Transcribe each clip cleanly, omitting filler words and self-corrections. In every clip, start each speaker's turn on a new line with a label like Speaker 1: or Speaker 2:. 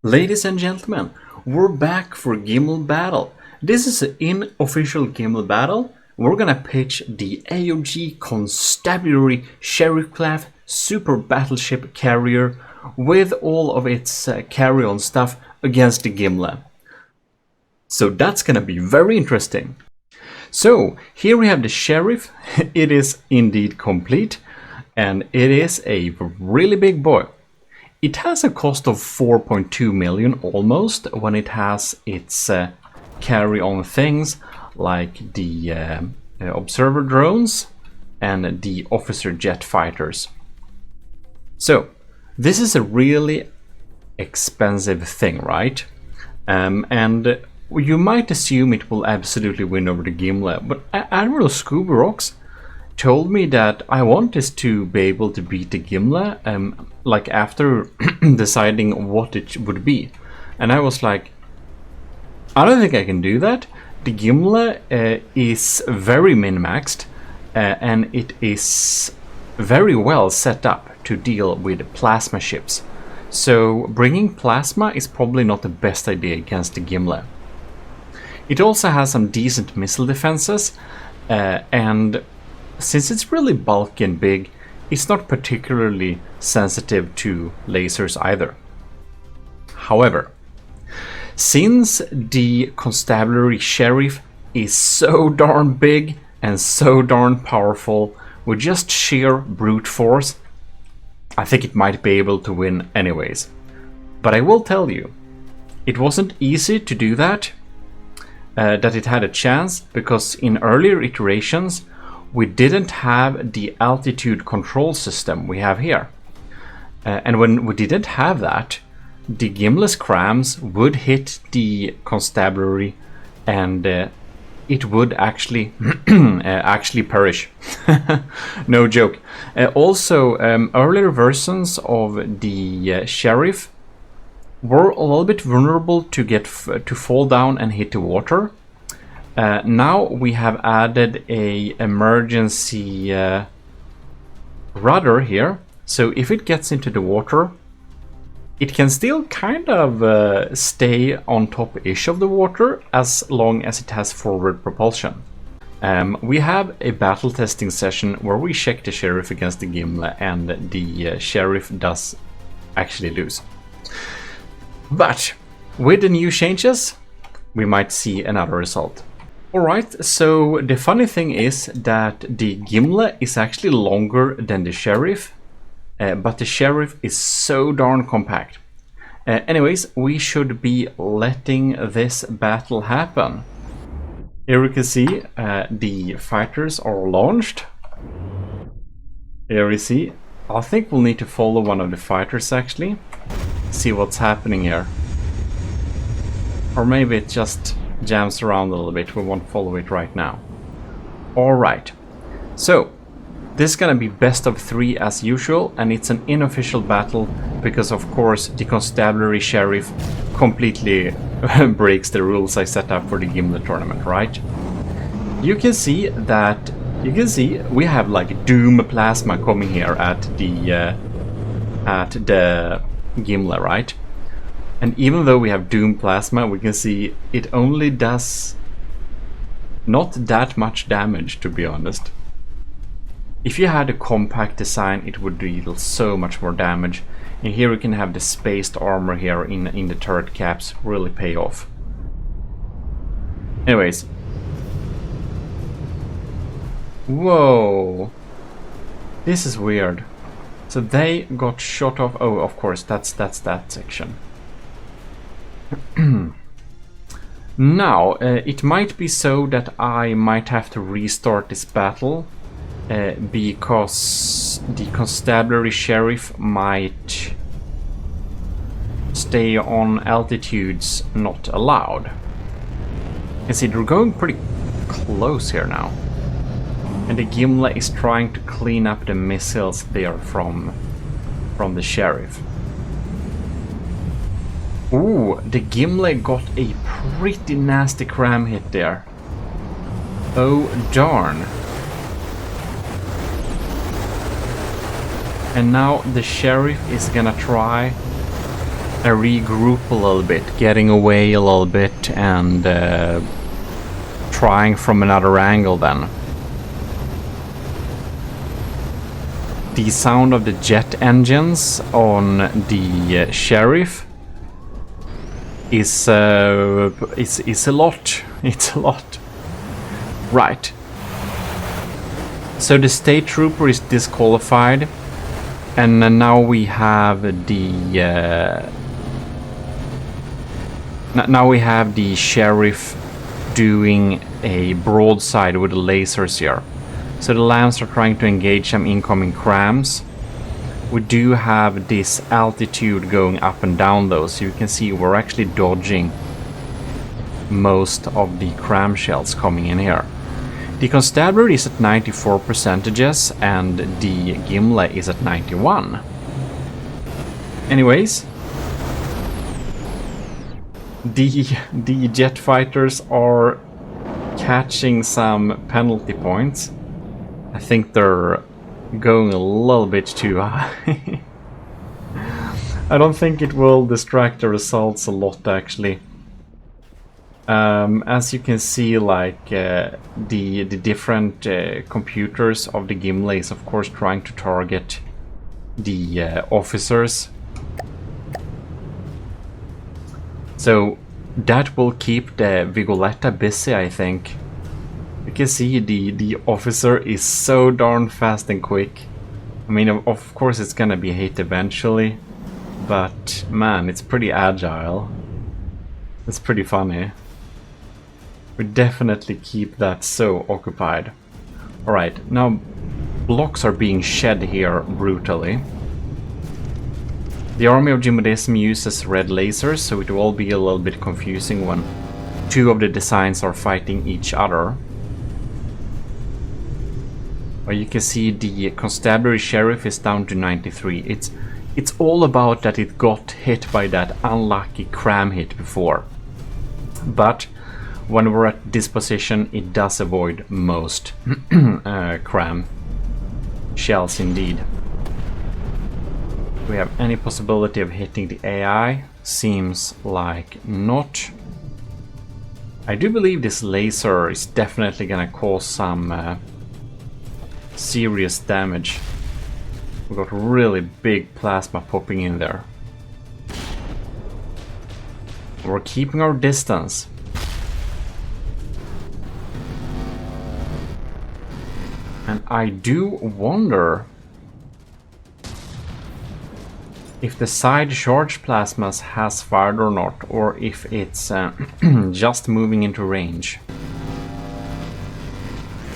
Speaker 1: Ladies and gentlemen, we're back for Gimle battle. This is an unofficial Gimle battle. We're gonna pitch the AoG Constabulary Sheriff Class Super Battleship Carrier with all of its carry-on stuff against the Gimle. So that's gonna be very interesting. So here we have the Sheriff. It is indeed complete, and it is a really big boy. It has a cost of 4.2 million almost when it has its carry-on things like the observer drones and the officer jet fighters. So this is a really expensive thing, right? And you might assume it will absolutely win over the Gimle, but Admiral Scoobyrocks told me that I want this to be able to beat the Gimle, like after deciding what it would be. And I was like, I don't think I can do that. The Gimle is very min-maxed, and it is very well set up to deal with plasma ships. So bringing plasma is probably not the best idea against the Gimle. It also has some decent missile defenses, and since it's really bulky and big, it's not particularly sensitive to lasers either. However, since the Constabulary Sheriff is so darn big and so darn powerful, with just sheer brute force, I think it might be able to win anyways. But I will tell you, it wasn't easy to do that, that it had a chance, because in earlier iterations we didn't have the altitude control system we have here. And when we didn't have that, the Gimle's crams would hit the Constabulary and it would actually actually perish. No joke. Also, earlier versions of the Sheriff were a little bit vulnerable to to fall down and hit the water. Now we have added a emergency rudder here, so if it gets into the water, it can still kind of stay on top-ish of the water as long as it has forward propulsion. We have a battle testing session where we check the Sheriff against the Gimle, and the Sheriff does actually lose. But with the new changes, we might see another result. Alright, so the funny thing is that the Gimle is actually longer than the Sheriff, but the Sheriff is so darn compact. Anyways, we should be letting this battle happen. Here you can see the fighters are launched. Here you see, I think we'll need to follow one of the fighters actually, see what's happening here. Or maybe it just jams around a little bit, we won't follow it right now. Alright, so this is gonna be best of 3 as usual, and it's an unofficial battle because of course the Constabulary Sheriff completely breaks the rules I set up for the Gimle tournament, right? You can see that, we have like Doom Plasma coming here at the Gimle, right? And even though we have Doom Plasma, we can see it only does not that much damage, to be honest. If you had a compact design, it would deal so much more damage. And here we can have the spaced armor here in the turret caps really pay off. Anyways. Whoa. This is weird. So they got shot off. Oh, of course, that's that section. Now, it might be so that I might have to restart this battle because the Constabulary Sheriff might stay on altitudes not allowed. You see, they're going pretty close here now. And the Gimle is trying to clean up the missiles there from the Sheriff. Ooh, the Gimle got a pretty nasty cram hit there. Oh darn. And now the Sheriff is gonna try regroup a little bit, getting away a little bit and trying from another angle then. The sound of the jet engines on the Sheriff is a lot. It's a lot. Right. So the State Trooper is disqualified, and now we have the now we have the Sheriff doing a broadside with the lasers here. So the lambs are trying to engage some incoming crams. We do have this altitude going up and down though, so you can see we're actually dodging most of the cram shells coming in here. The Constabulary is at 94% and the Gimle is at 91. Anyways, the jet fighters are catching some penalty points. I think they're going a little bit too high. I don't think it will distract the results a lot actually. As you can see, like the different computers of the Gimle is of course trying to target the officers. So that will keep the Vigoletta busy, I think. You can see the officer is so darn fast and quick. I mean, of course it's gonna be a hit eventually, but man, it's pretty agile. It's pretty funny. We definitely keep that so occupied. Alright, now blocks are being shed here brutally. The army of Gmodism uses red lasers, so it will be a little bit confusing when two of the designs are fighting each other. Well, you can see the Constabulary Sheriff is down to 93. It's all about that it got hit by that unlucky cram hit before. But when we're at this position, it does avoid most cram shells indeed. Do we have any possibility of hitting the AI? Seems like not. I do believe this laser is definitely gonna cause some serious damage. We got really big plasma popping in there. We're keeping our distance. And I do wonder if the side charge plasmas has fired or not, or if it's just moving into range.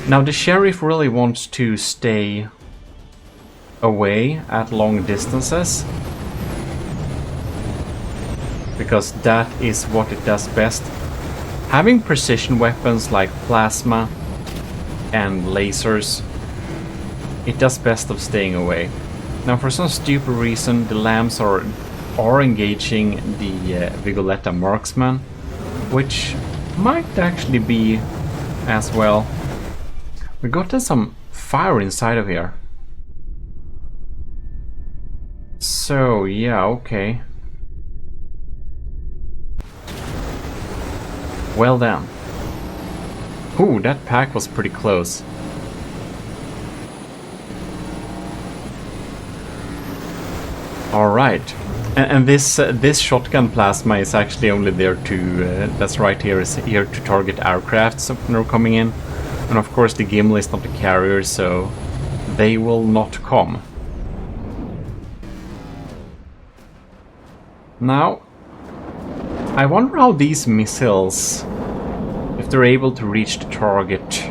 Speaker 1: Now the Sheriff really wants to stay away at long distances, because that is what it does best. Having precision weapons like plasma and lasers, it does best of staying away. Now for some stupid reason the lambs are engaging the Vigoletta marksman, which might actually be as well. We got some fire inside of here. So yeah, okay. Well then. Ooh, that pack was pretty close. Alright. And this shotgun plasma is actually only there to, that's right here, is here to target aircrafts when they're coming in. And of course the Gimle is not a carrier, so they will not come. Now, I wonder how these missiles, if they're able to reach the target.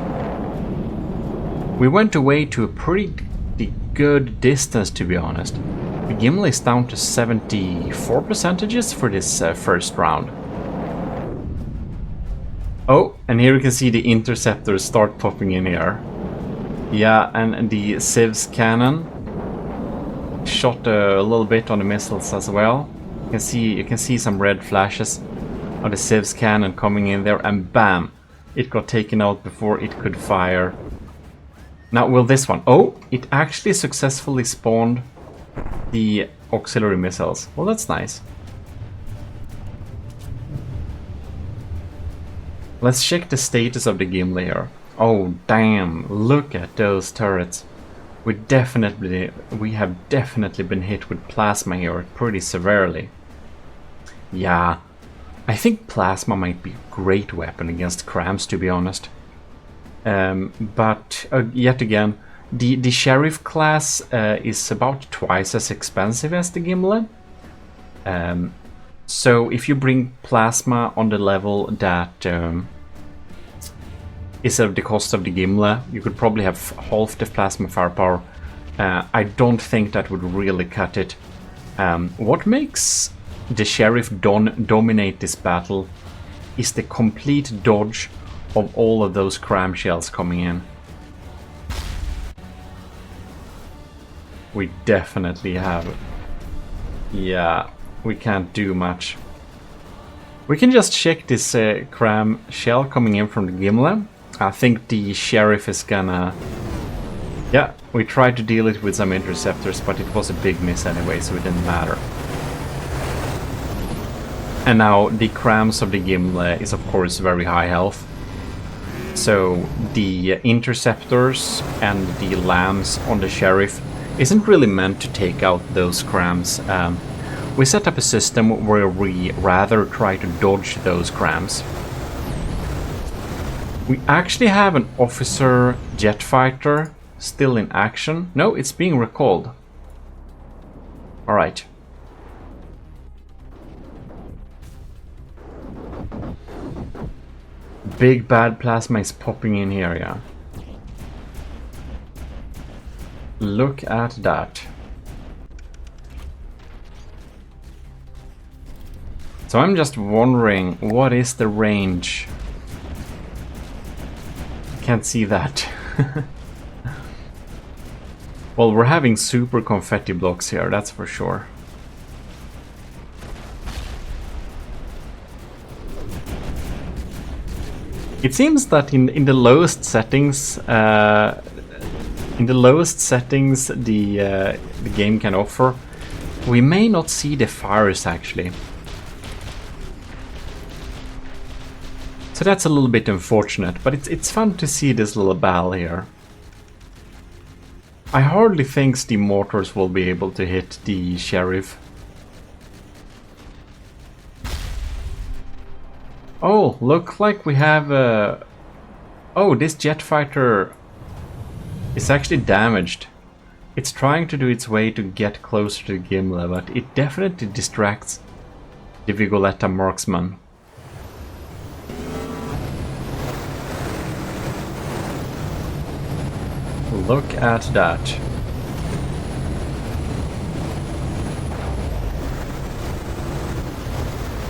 Speaker 1: We went away to a pretty good distance, to be honest. The Gimle is down to 74% for this first round. Oh, and here you can see the interceptors start popping in here. Yeah, and the Civs cannon shot a little bit on the missiles as well. You can see some red flashes of the Civs cannon coming in there, and bam, it got taken out before it could fire. Now will this one? Oh, it actually successfully spawned the auxiliary missiles. Well, that's nice. Let's check the status of the Gimle here. Oh damn, look at those turrets. We have definitely been hit with plasma here pretty severely. Yeah, I think plasma might be a great weapon against crams, to be honest. But yet again, the Sheriff class is about twice as expensive as the Gimle. So if you bring plasma on the level that is of the cost of the Gimle, you could probably have half the plasma firepower. I don't think that would really cut it. What makes the Sheriff dominate this battle is the complete dodge of all of those cram shells coming in. We definitely have. Yeah, we can't do much. We can just check this cram shell coming in from the Gimle. I think the Sheriff is gonna... Yeah, we tried to deal it with some interceptors, but it was a big miss anyway, so it didn't matter. And now the crams of the Gimle is of course very high health. So the interceptors and the lambs on the Sheriff isn't really meant to take out those crams. We set up a system where we rather try to dodge those crams. We actually have an officer jet fighter still in action. No, it's being recalled. Alright. Big bad plasma is popping in here, yeah. Look at that. So I'm just wondering, what is the range? Can't see that. Well, we're having super confetti blocks here, that's for sure. It seems that in the lowest settings, the game can offer, we may not see the fires actually. So that's a little bit unfortunate, but it's fun to see this little battle here. I hardly think the mortars will be able to hit the Sheriff. Oh, look like we have a... Oh, this jet fighter is actually damaged. It's trying to do its way to get closer to Gimle, but it definitely distracts the Vigoletta marksman. Look at that.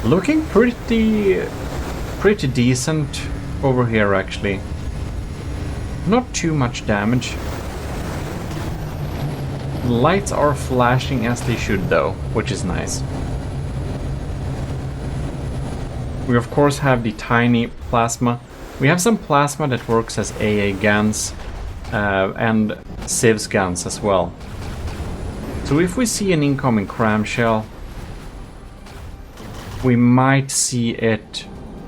Speaker 1: Looking pretty decent over here actually. Not too much damage. Lights are flashing as they should though, which is nice. We of course have the tiny plasma. We have some plasma that works as AA guns and Civs guns as well. So if we see an incoming cram shell, we might see it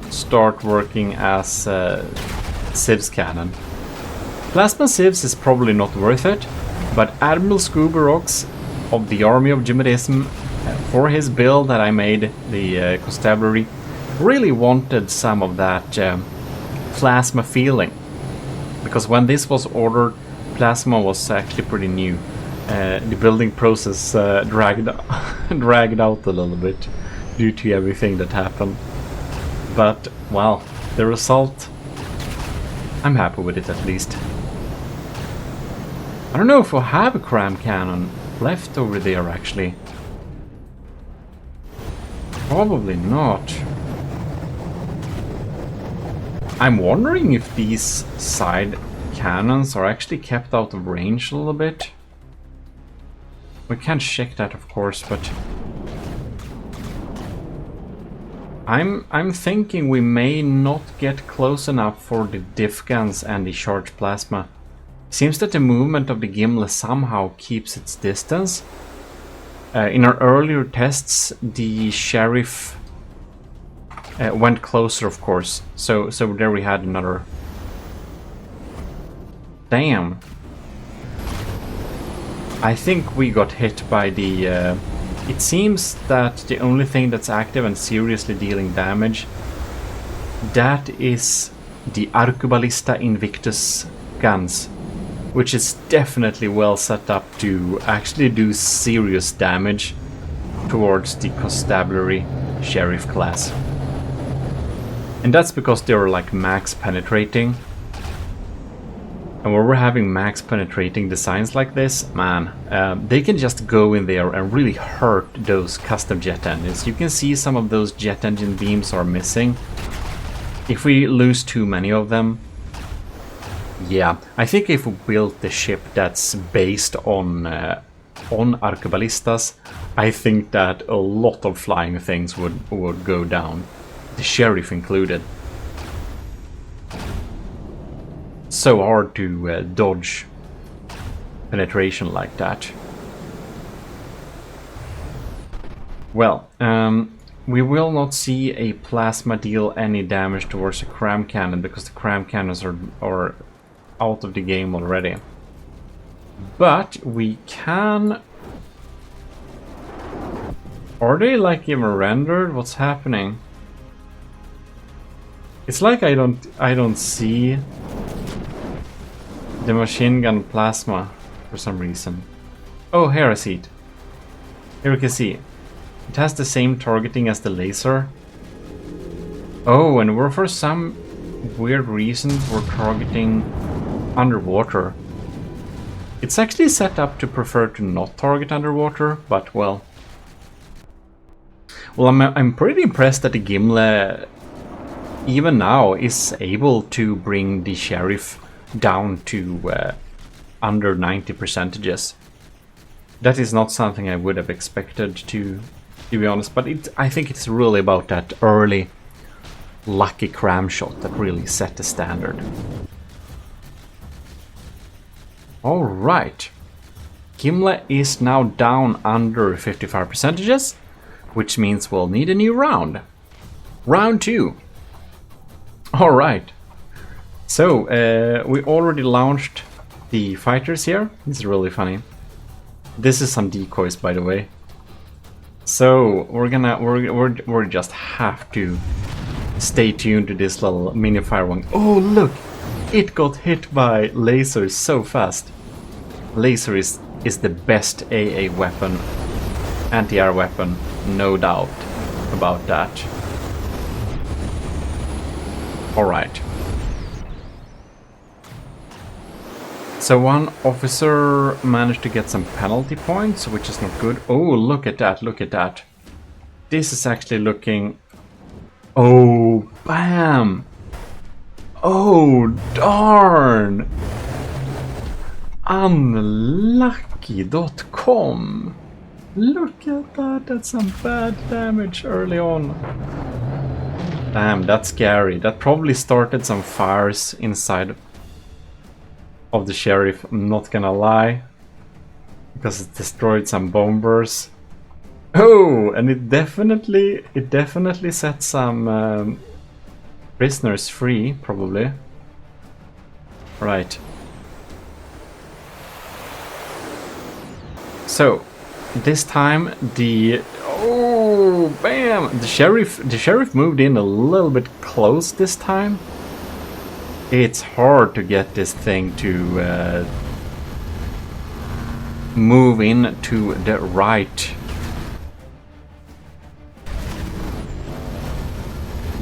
Speaker 1: start working as Civs cannon. Plasma Civs is probably not worth it, but Admiral Scoobyrocks of the Army of Gmodism, for his build that I made, the constabulary, really wanted some of that plasma feeling. Because when this was ordered, plasma was actually pretty new. The building process dragged out a little bit due to everything that happened. But, well, the result, I'm happy with it at least. I don't know if we'll have a cram cannon left over there actually. Probably not. I'm wondering if these side cannons are actually kept out of range a little bit. We can't check that of course, but I'm thinking we may not get close enough for the diff guns and the charged plasma. Seems that the movement of the Gimle somehow keeps its distance. In our earlier tests, the Sheriff went closer, of course. So there we had another. Damn. I think we got hit by the... it seems that the only thing that's active and seriously dealing damage, that is the Arquebalista Invictus guns, which is definitely well set up to actually do serious damage towards the constabulary sheriff class. And that's because they're like max penetrating. And when we're having max penetrating designs like this, man, they can just go in there and really hurt those custom jet engines. You can see some of those jet engine beams are missing. If we lose too many of them, yeah, I think if we built the ship that's based on Arquebalistas, I think that a lot of flying things would go down, the sheriff included. So hard to dodge penetration like that. Well, we will not see a plasma deal any damage towards the cram cannon because the cram cannons are out of the game already. But we can... Are they like even rendered? What's happening? It's like I don't see the machine gun plasma for some reason. Oh, here I see it. Here we can see. It has the same targeting as the laser. Oh, and we're for some weird reason we're targeting underwater. It's actually set up to prefer to not target underwater, but well. Well, I'm pretty impressed that the Gimle even now is able to bring the sheriff down to under 90%. That is not something I would have expected to be honest, but I think it's really about that early lucky cram shot that really set the standard. Alright, Gimle is now down under 55%, which means we'll need a new round. Round 2. Alright. So, we already launched the fighters here. This is really funny. This is some decoys, by the way. So, we're just have to stay tuned to this little mini fire one. Oh, look! It got hit by lasers so fast. Laser is the best AA weapon, anti-air weapon, no doubt about that. Alright. So one officer managed to get some penalty points, which is not good. Oh, look at that, look at that. This is actually looking... Oh, bam! Oh, darn! Unlucky.com. Look at that, that's some bad damage early on. Damn, that's scary. That probably started some fires inside of the sheriff, I'm not gonna lie. Because it destroyed some bombers. Oh, and it definitely set some prisoners free, probably. Right. So, this time the... Oh, bam! The sheriff moved in a little bit close this time. It's hard to get this thing to move in to the right.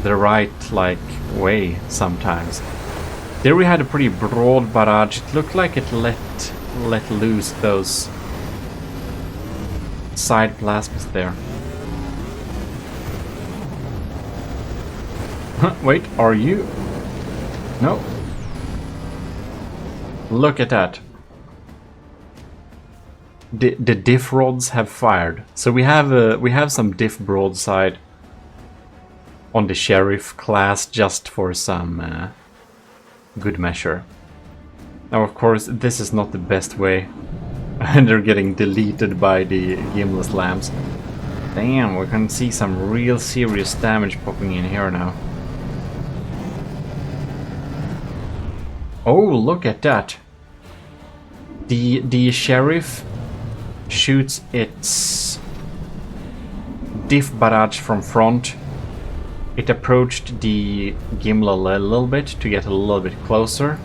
Speaker 1: The right, like, way sometimes. There we had a pretty broad barrage. It looked like it let loose those side plasmas there. Wait, are you? No. Look at that. The diff rods have fired. So we have some diff broadside on the sheriff class just for some good measure. Now, of course, this is not the best way, and they're getting deleted by the Gimle slams. Damn, we can see some real serious damage popping in here now. Oh, look at that. The sheriff shoots its diff barrage from front. It approached the Gimle a little bit to get a little bit closer.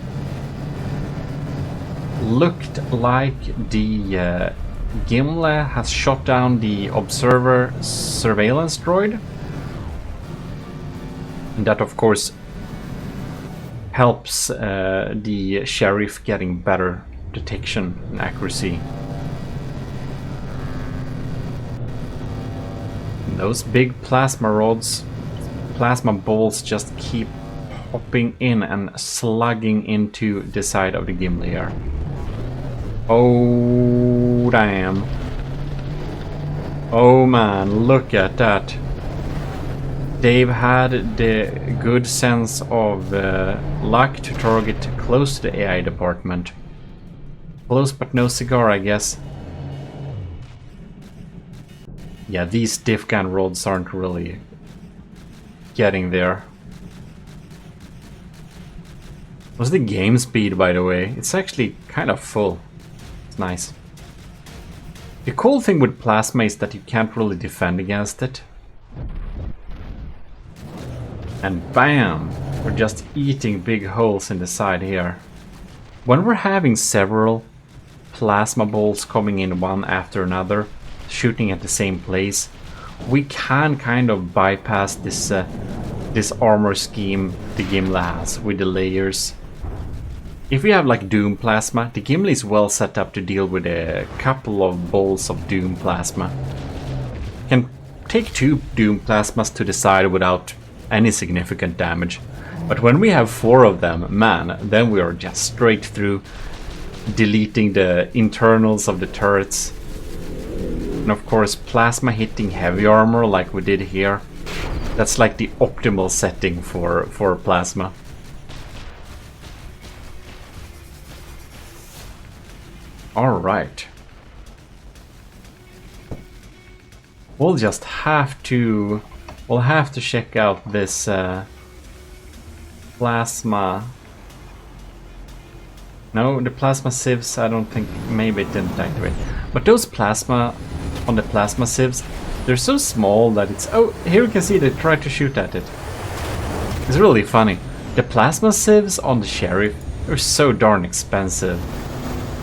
Speaker 1: Looked like the Gimle has shot down the observer surveillance droid. And that of course helps the sheriff getting better detection and accuracy. And those big plasma rods, plasma balls just keep popping in and slugging into the side of the Gimle here. Oh damn. Oh man, look at that. They've had the good sense of luck to target close to the AI department. Close but no cigar, I guess. Yeah, these diff gun rods aren't really getting there. What's the game speed, by the way? It's actually kind of full. It's nice. The cool thing with plasma is that you can't really defend against it. And bam! We're just eating big holes in the side here. When we're having several plasma balls coming in one after another, shooting at the same place, we can kind of bypass this this armor scheme the Gimle has with the layers. If we have like Doom plasma, the Gimle is well set up to deal with a couple of balls of Doom plasma. Can take 2 Doom plasmas to the side without any significant damage. But when we have 4 of them, man, then we are just straight through, deleting the internals of the turrets. And of course, plasma hitting heavy armor like we did here, that's like the optimal setting for plasma. Alright. We'll just have to... We'll have to check out this plasma. No, the plasma sieves, I don't think, maybe it didn't activate. But those plasma, on the plasma sieves, they're so small that it's... Oh, here we can see they tried to shoot at it. It's really funny. The plasma sieves on the sheriff are so darn expensive.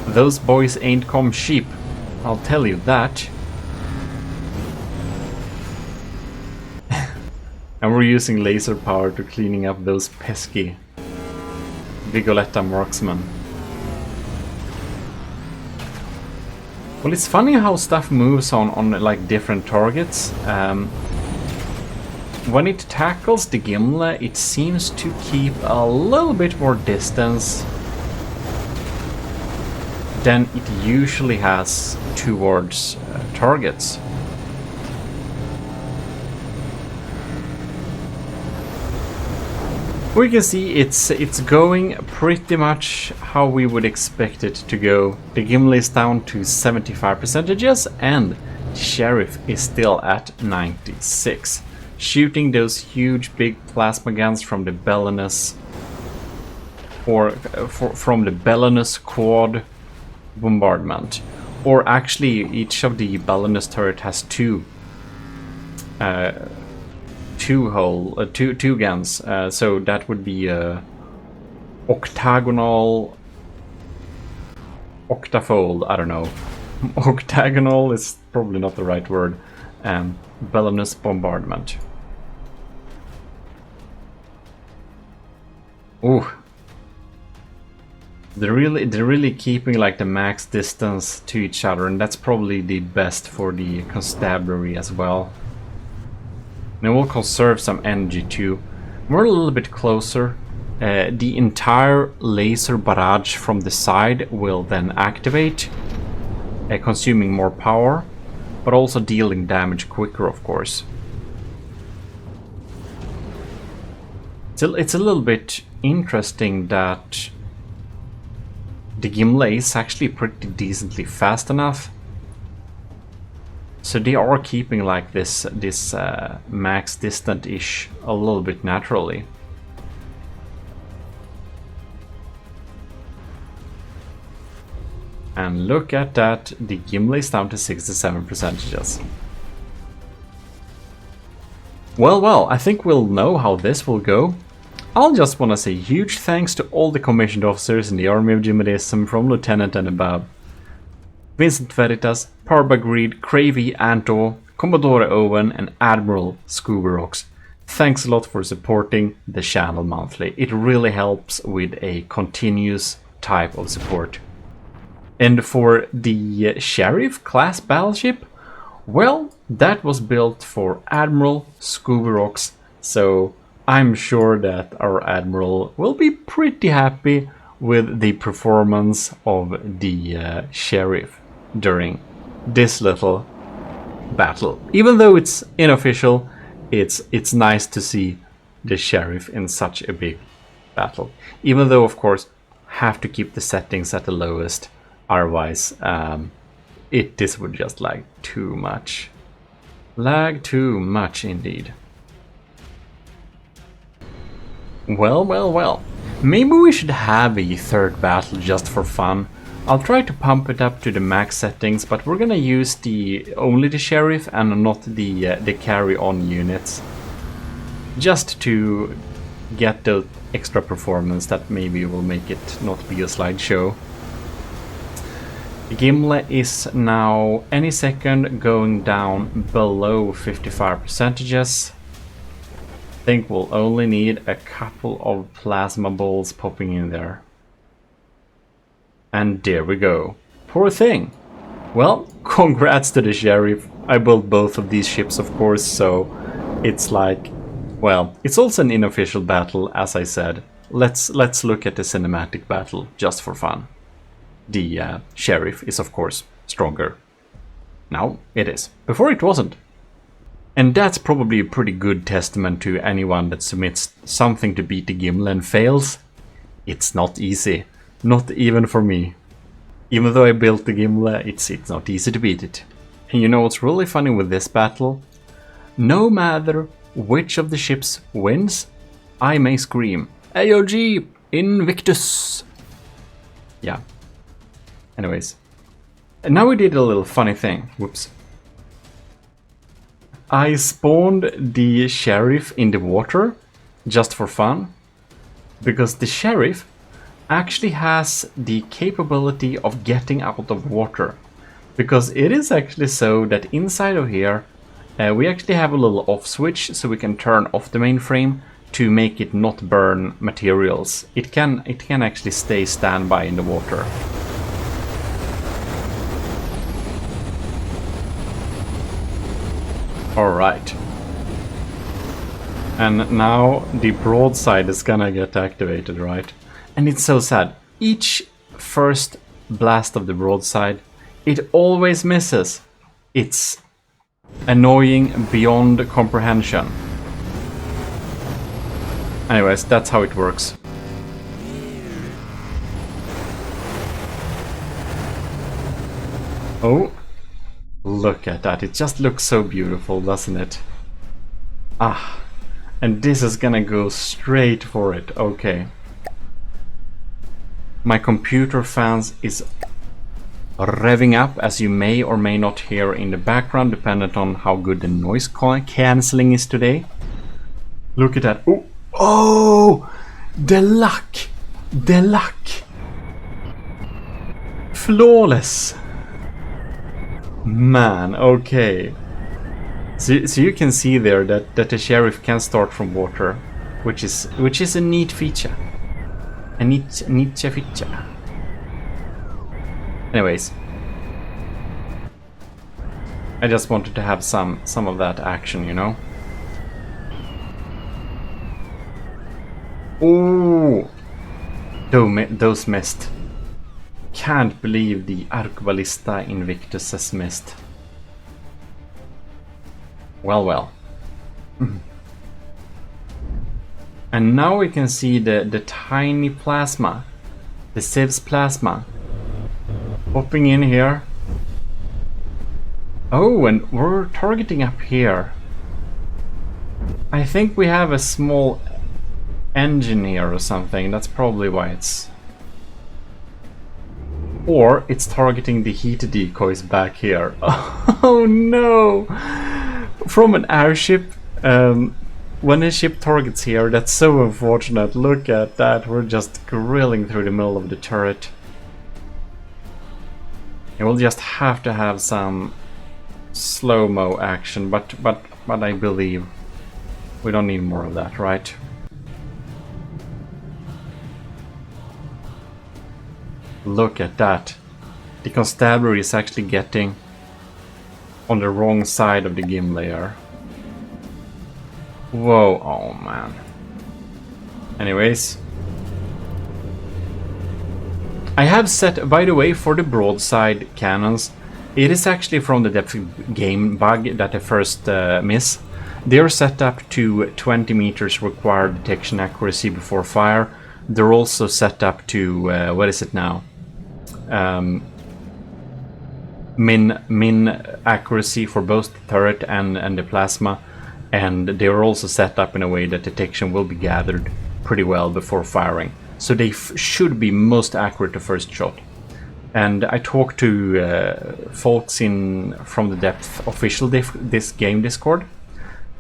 Speaker 1: Those boys ain't come cheap, I'll tell you that. And we're using laser power to cleaning up those pesky Vigoletta marksmen. Well, it's funny how stuff moves on like different targets. When it tackles the Gimle, it seems to keep a little bit more distance than it usually has towards targets. We can see it's going pretty much how we would expect it to go. The Gimle is down to 75% and the Sheriff is still at 96. Shooting those huge big plasma guns from the Belenus from the Belenus quad bombardment. Or actually each of the Belenus turret has two guns, so that would be octagonal, octafold, I don't know. Octagonal is probably not the right word. Belenus bombardment. Ooh. They're really keeping like the max distance to each other, and that's probably the best for the constabulary as well. And we'll conserve some energy too. We're a little bit closer. The entire laser barrage from the side will then activate, consuming more power, but also dealing damage quicker, of course. It's a little bit interesting that the Gimle is actually pretty decently fast enough. So they are keeping like this max distant-ish a little bit naturally. And look at that, the Gimle is down to 67%. Well, I think we'll know how this will go. I'll just want to say huge thanks to all the commissioned officers in the army of Gmodism, from Lieutenant and above. Vincent Veritas, Parbagreed, Cravey, Anto, Commodore Owen and Admiral Scoobyrocks. Thanks a lot for supporting the channel monthly. It really helps with a continuous type of support. And for the Sheriff class battleship, well, that was built for Admiral Scoobyrocks, so I'm sure that our Admiral will be pretty happy with the performance of the Sheriff during this little battle. Even though it's unofficial, it's nice to see the Sheriff in such a big battle. Even though, of course, have to keep the settings at the lowest, otherwise this would just lag too much. Lag too much indeed. Well. Maybe we should have a third battle just for fun. I'll try to pump it up to the max settings, but we're gonna use only the Sheriff and not the carry-on units. Just to get the extra performance that maybe will make it not be a slideshow. Gimle is now any second going down below 55%. I think we'll only need a couple of plasma balls popping in there. And there we go. Poor thing. Well, congrats to the Sheriff. I built both of these ships, of course, so it's like, well, it's also an unofficial battle, as I said. Let's look at the cinematic battle just for fun. The Sheriff is, of course, stronger. Now it is. Before it wasn't. And that's probably a pretty good testament to anyone that submits something to beat the Gimle and fails. It's not easy. Not even for me. Even though I built the Gimle, it's not easy to beat it. And you know what's really funny with this battle? No matter which of the ships wins, I may scream, AoG Invictus! Yeah. Anyways. And now we did a little funny thing. Whoops. I spawned the Sheriff in the water, just for fun. Because the Sheriff actually has the capability of getting out of water. Because it is actually so that inside of here, we actually have a little off switch, so we can turn off the mainframe to make it not burn materials. It can actually stay standby in the water. Alright. And now the broadside is gonna get activated, right? And it's so sad. Each first blast of the broadside, it always misses. It's annoying beyond comprehension. Anyways, that's how it works. Oh, look at that. It just looks so beautiful, doesn't it? Ah, and this is gonna go straight for it. Okay. My computer fans is revving up, as you may or may not hear in the background, dependent on how good the noise cancelling is today. Look at that. Oh, oh, the luck. The luck. Flawless. Man, okay. So you can see there that the Sheriff can start from water, which is a neat feature. A neat feature. Anyways, I just wanted to have some of that action, you know. Oh, those missed. Can't believe the Arquebalista Invictus has missed. Well. And now we can see the tiny plasma, the Civ's plasma, popping in here. Oh, and we're targeting up here. I think we have a small engine here or something. That's probably why it's... Or it's targeting the heat decoys back here. Oh no! From an airship, when a ship targets here, that's so unfortunate. Look at that, we're just grilling through the middle of the turret. And we'll just have to have some slow-mo action, but I believe we don't need more of that, right? Look at that. The constabulary is actually getting on the wrong side of the Gimle here. Whoa, oh man. Anyways. I have set, by the way, for the broadside cannons, it is actually from the depth game bug that I first miss. They're set up to 20 meters required detection accuracy before fire. They're also set up to, what is it now? Min accuracy for both the turret and the plasma, and they are also set up in a way that detection will be gathered pretty well before firing, so they should be most accurate to first shot. And I talked to folks from the Depth official this game Discord,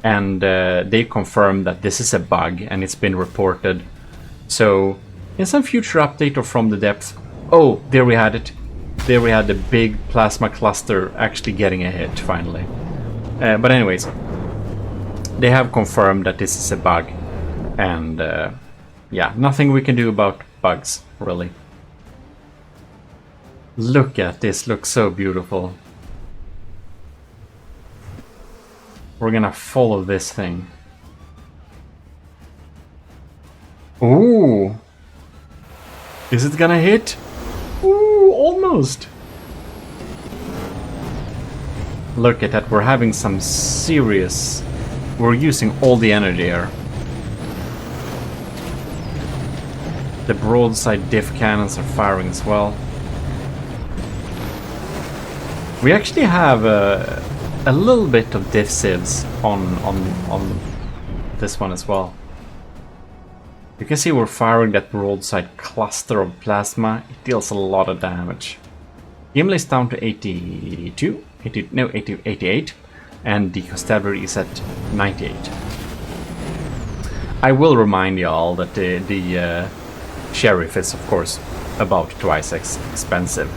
Speaker 1: and they confirmed that this is a bug and it's been reported. So in some future update or from the Depth, oh, there we had it. There we had the big plasma cluster actually getting a hit finally. But anyways, they have confirmed that this is a bug, and yeah, nothing we can do about bugs, really. Look at this, looks so beautiful. We're gonna follow this thing. Ooh! Is it gonna hit? Ooh, almost! Look at that, we're having some serious... We're using all the energy here. The broadside diff cannons are firing as well. We actually have a little bit of diff sieves on this one as well. You can see we're firing that broadside cluster of plasma. It deals a lot of damage. Gimle is down to 88, and the constabulary is at 98. I will remind y'all that the sheriff is, of course, about twice as expensive.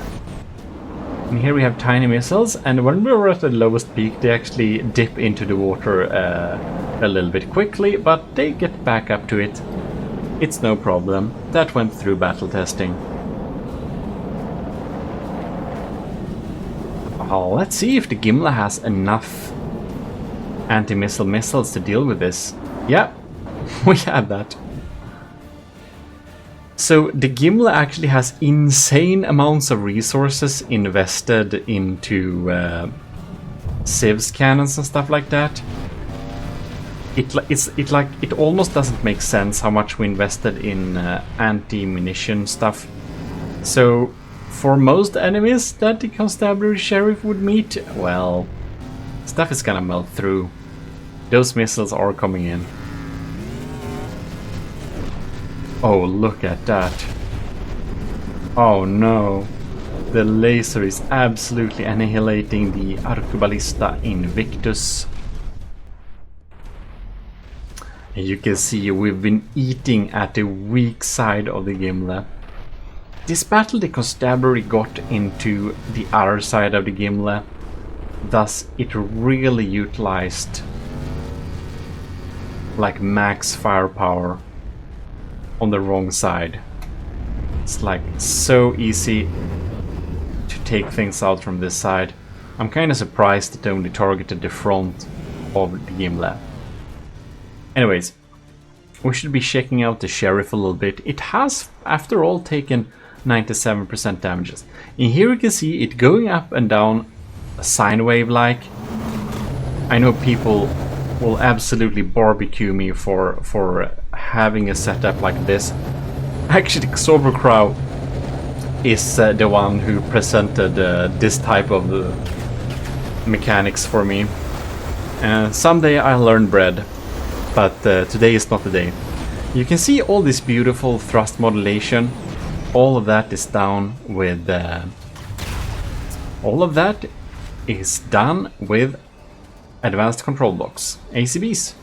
Speaker 1: And here we have tiny missiles, and when we were at the lowest peak, they actually dip into the water a little bit quickly, but they get back up to it. It's no problem. That went through battle testing. Oh, let's see if the Gimle has enough anti-missile missiles to deal with this. Yeah, we have that. So the Gimle actually has insane amounts of resources invested into civs cannons and stuff like that. It almost doesn't make sense how much we invested in anti-munition stuff. So for most enemies that the constabulary sheriff would meet, well, stuff is gonna melt through. Those missiles are coming in. Oh, look at that. Oh no. The laser is absolutely annihilating the Arquebalista Invictus. And you can see we've been eating at the weak side of the Gimle. This battle the constabulary got into the other side of the Gimle, thus it really utilized like max firepower on the wrong side. It's like so easy to take things out from this side. I'm kind of surprised it only targeted the front of the Gimle. Anyways, we should be checking out the sheriff a little bit. It has, after all, taken 97% damages. And here you can see it going up and down, sine wave like. I know people will absolutely barbecue me for having a setup like this. Actually, Sobercrow is the one who presented this type of mechanics for me. Someday I'll learn bread, but today is not the day. You can see all this beautiful thrust modulation. All of that is done with advanced control blocks, ACBs.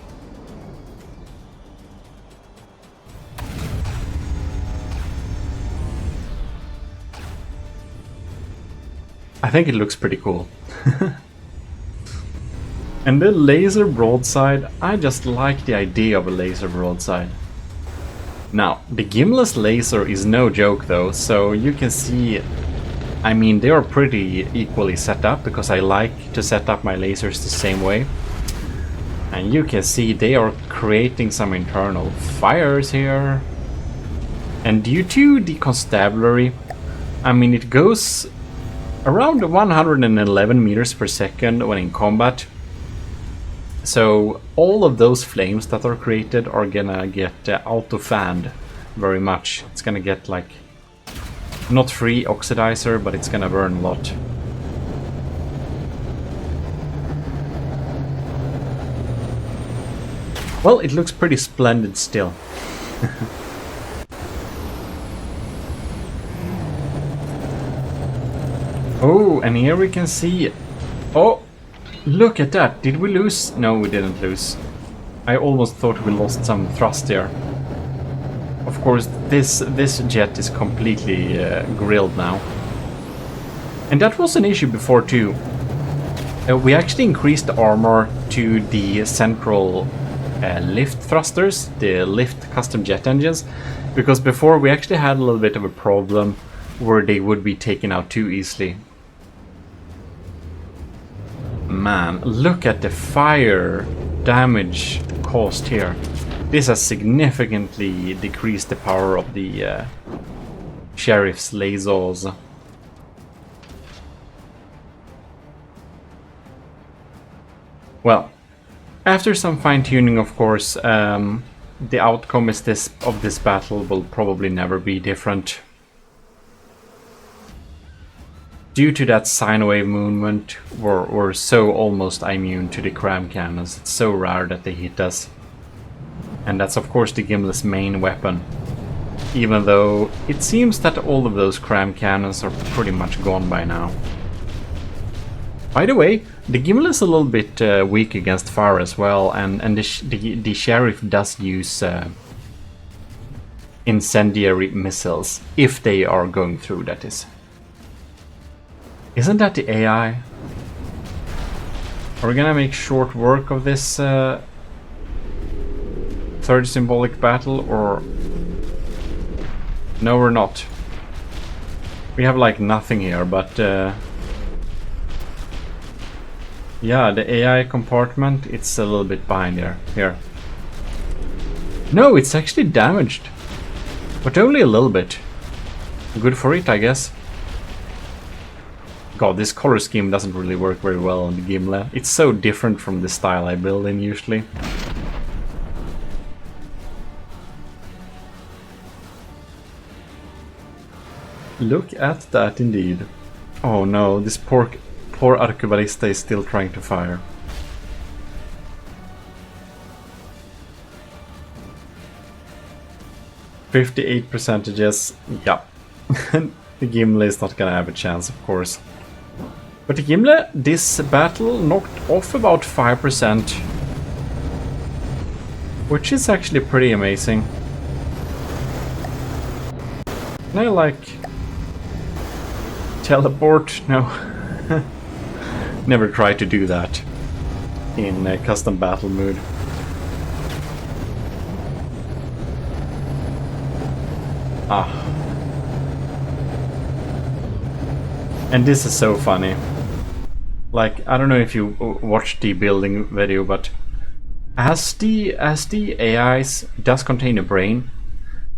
Speaker 1: I think it looks pretty cool. And the laser broadside, I just like the idea of a laser broadside. Now, the Gimle's laser is no joke though, so you can see, I mean, they are pretty equally set up because I like to set up my lasers the same way. And you can see they are creating some internal fires here. And due to the constabulary, I mean, it goes around 111 meters per second when in combat. So all of those flames that are created are gonna get auto-fanned very much. It's gonna get like, not free oxidizer, but it's gonna burn a lot. Well, it looks pretty splendid still. Oh, and here we can see... Oh! Look at that! Did we lose? No, we didn't lose. I almost thought we lost some thrust there. Of course, this jet is completely grilled now. And that was an issue before too. We actually increased the armor to the central lift thrusters, the lift custom jet engines, because before we actually had a little bit of a problem where they would be taken out too easily. Man, look at the fire damage caused here. This has significantly decreased the power of the sheriff's lasers. Well, after some fine-tuning, of course, the outcome is of this battle will probably never be different. Due to that sine wave movement, we're so almost immune to the cram cannons. It's so rare that they hit us. And that's of course the Gimle's main weapon. Even though it seems that all of those cram cannons are pretty much gone by now. By the way, the Gimle is a little bit weak against fire as well, and the sheriff does use incendiary missiles, if they are going through, that is. Isn't that the AI? Are we gonna make short work of this third symbolic battle, or... No, we're not. We have like nothing here, but... Yeah, the AI compartment, it's a little bit behind here. No, it's actually damaged. But only a little bit. Good for it, I guess. God, this color scheme doesn't really work very well on the Gimle. It's so different from the style I build in usually. Look at that indeed. Oh no, this poor arquebalista is still trying to fire. %, yeah. The Gimle is not gonna have a chance, of course. But the Gimle, this battle knocked off about 5%. Which is actually pretty amazing. Can I like... teleport? No. Never try to do that in custom battle mode. Ah. And this is so funny. Like, I don't know if you watched the building video, but as the AIs does contain a brain,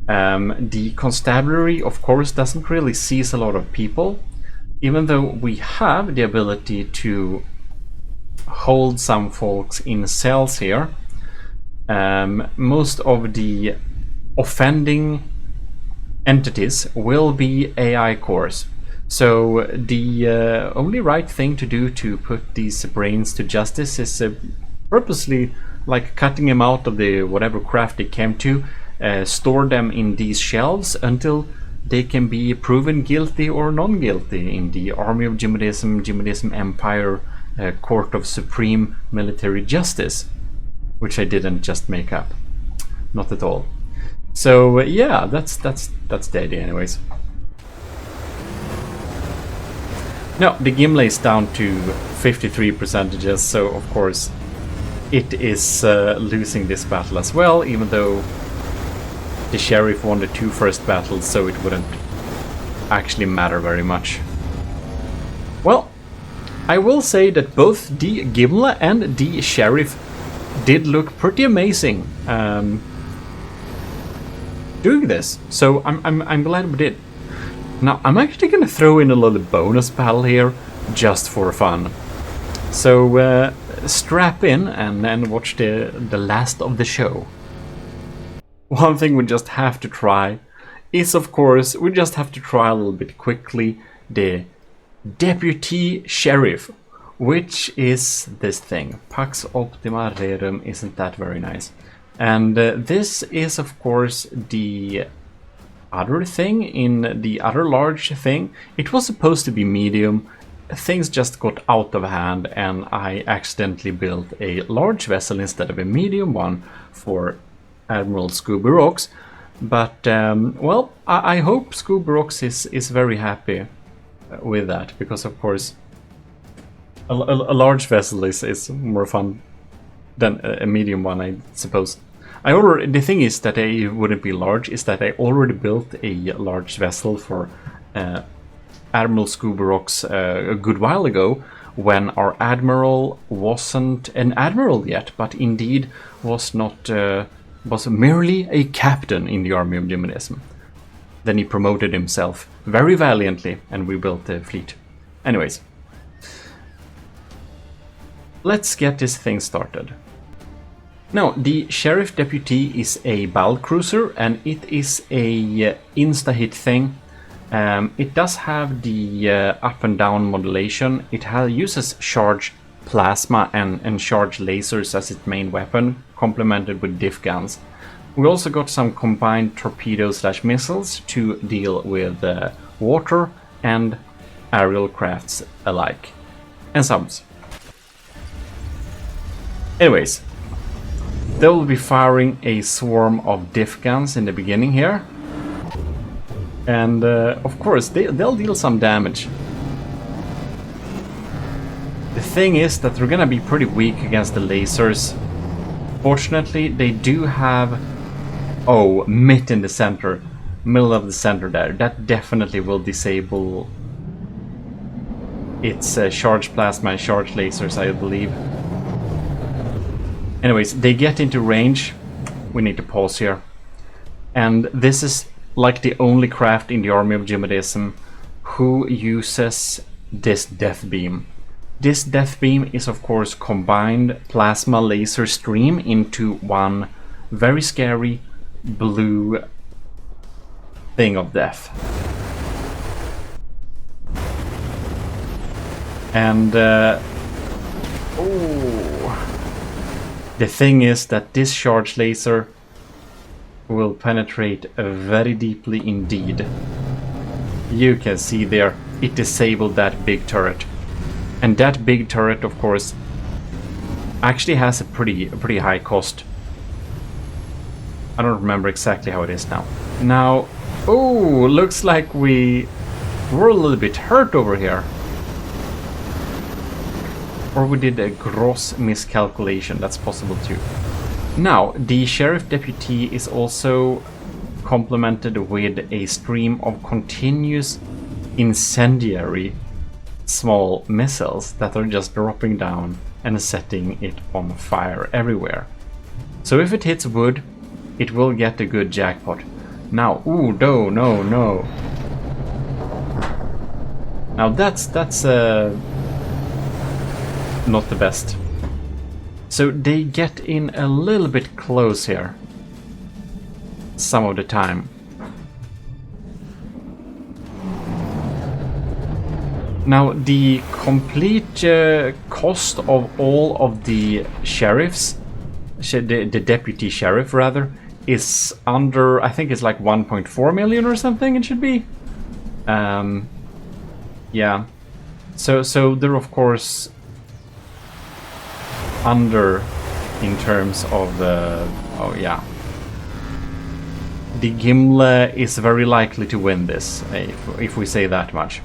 Speaker 1: the constabulary of course doesn't really seize a lot of people, even though we have the ability to hold some folks in cells here. Most of the offending entities will be AI cores. So the only right thing to do to put these brains to justice is purposely like cutting them out of the whatever craft they came to, store them in these shelves until they can be proven guilty or non-guilty in the Army of Gmodism, Gmodism Empire, Court of Supreme Military Justice, which I didn't just make up, not at all. So yeah, that's the idea, anyways. Now the Gimle is down to 53%, so of course it is losing this battle as well, even though the Sheriff won the 2 first battles, so it wouldn't actually matter very much. Well, I will say that both the Gimle and the Sheriff did look pretty amazing doing this, so I'm glad we did. Now I'm actually gonna throw in a little bonus battle here just for fun. So strap in and then watch the last of the show. One thing we just have to try is, of course, we just have to try a little bit quickly the Deputy Sheriff, which is this thing. Pax Optima Rerum, isn't that very nice? And this is, of course, the other thing in the other large thing. It was supposed to be medium. Things just got out of hand and I accidentally built a large vessel instead of a medium one for Admiral Scoobyrocks. But well, I hope Scoobyrocks is very happy with that, because of course a large vessel is more fun than a medium one, I suppose. The thing is that it wouldn't be large, is that I already built a large vessel for Admiral Scoobyrocks a good while ago, when our admiral wasn't an admiral yet, but indeed was not was merely a captain in the Army of Gmodism. Then he promoted himself very valiantly, and we built the fleet. Anyways, let's get this thing started. Now, the Sheriff Deputy is a battle cruiser, and it is a insta-hit thing. It does have the up and down modulation. It uses charge plasma and charge lasers as its main weapon, complemented with diff guns. We also got some combined torpedoes/missiles to deal with water and aerial crafts alike, and subs. Anyways, they will be firing a swarm of diff guns in the beginning here, and of course they'll deal some damage. The thing is that they're gonna be pretty weak against the lasers. Fortunately, they do have MIT in the center, middle of the center there. That definitely will disable its charge plasma and charge lasers, I believe. Anyways, they get into range. We need to pause here. And this is like the only craft in the Army of Gmodism who uses this death beam. This death beam is, of course, combined plasma laser stream into one very scary blue thing of death. And the thing is that this charge laser will penetrate very deeply indeed. You can see there, it disabled that big turret. And that big turret, of course, actually has a pretty high cost. I don't remember exactly how it is now. Now, looks like we were a little bit hurt over here. Or we did a gross miscalculation, that's possible too. Now, the Sheriff Deputy is also complemented with a stream of continuous incendiary small missiles that are just dropping down and setting it on fire everywhere. So if it hits wood, it will get a good jackpot. Now, no. Now that's not the best. So they get in a little bit close here some of the time. Now, the complete cost of all of the sheriffs, the deputy sheriff rather, is under, I think it's like 1.4 million or something it should be. Yeah. So they're of course under in terms of oh yeah. The Gimle is very likely to win this, if we say that much.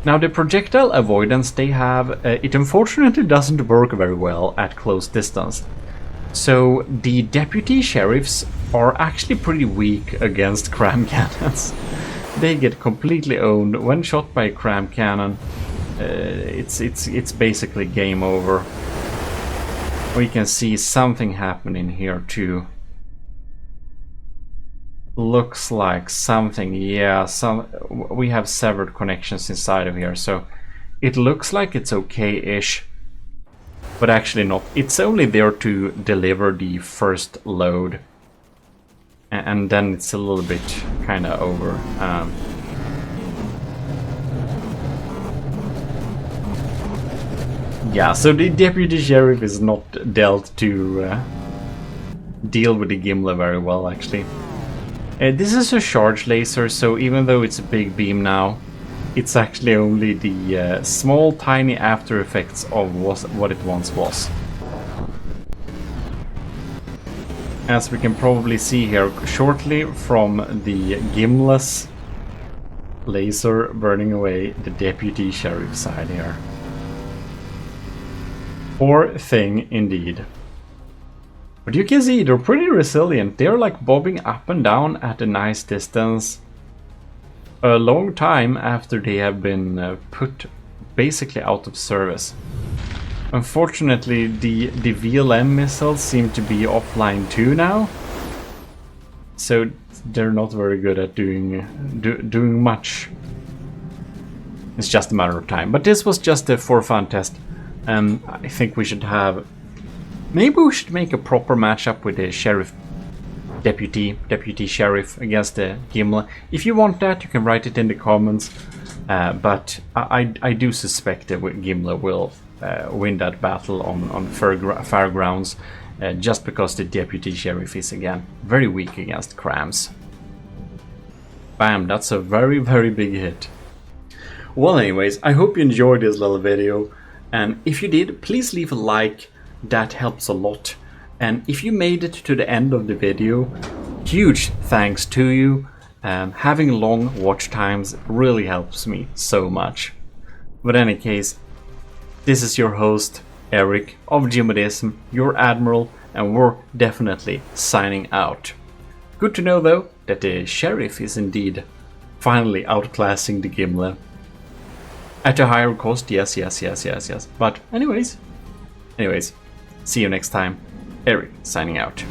Speaker 1: Now the projectile avoidance they have, it unfortunately doesn't work very well at close distance. So the deputy sheriffs are actually pretty weak against cram cannons. They get completely owned when shot by a cram cannon. It's basically game over. We can see something happening here too. Looks like something, yeah, we have severed connections inside of here, so it looks like it's okay-ish, but actually not. It's only there to deliver the first load, and then it's a little bit kind of over. Yeah, so the deputy sheriff is not dealt to deal with the Gimle very well, actually. This is a charge laser, so even though it's a big beam now, it's actually only the small tiny after effects of what it once was. As we can probably see here shortly from the Gimle's laser burning away the deputy sheriff side here. Poor thing indeed. But you can see they're pretty resilient. They're like bobbing up and down at a nice distance a long time after they have been put basically out of service. Unfortunately, the VLM missiles seem to be offline too now, so they're not very good at doing much. It's just a matter of time. But this was just a for fun test. I think we should have. Maybe we should make a proper matchup with the sheriff, deputy sheriff against the Gimle. If you want that, you can write it in the comments. But I do suspect that Gimle will win that battle on fair grounds, just because the deputy sheriff is again very weak against crams. Bam! That's a very, very big hit. Well, anyways, I hope you enjoyed this little video, and if you did, please leave a like. That helps a lot. And if you made it to the end of the video, huge thanks to you. Having long watch times really helps me so much. But in any case, this is your host, Eric of Gmodism, your Admiral, and we're definitely signing out. Good to know though that the Sheriff is indeed finally outclassing the Gimle. At a higher cost, yes. But anyways, see you next time. Eric signing out.